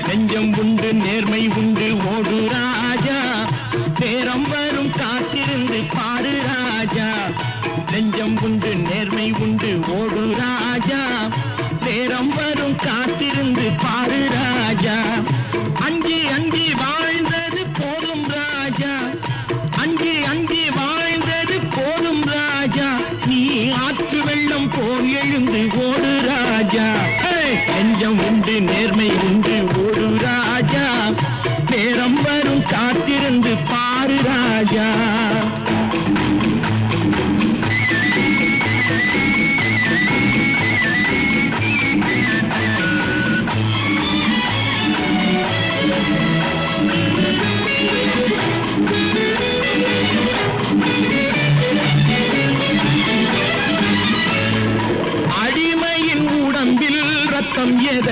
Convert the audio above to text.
நெஞ்சம் உண்டு நேர்மை உண்டு ஓடு ராஜா நேரம் வரும் காத்திருந்து பாரு ராஜா நெஞ்சம் உண்டு நேர்மை உண்டு ஓடு ராஜா நேரம் வரும் காத்திருந்து பாரு ராஜா அஞ்சி அஞ்சி வாழ்ந்தது போதும் ராஜா அஞ்சி அஞ்சி வாழ்ந்தது போதும் ராஜா நீ ஆற்று வெள்ளம் போல் எழுந்து ஓடு ராஜா நெஞ்சம் உண்டு நேர்மை உண்டு ஓடு ராஜா நேரம் வரும் காத்திருந்து பாரு ராஜா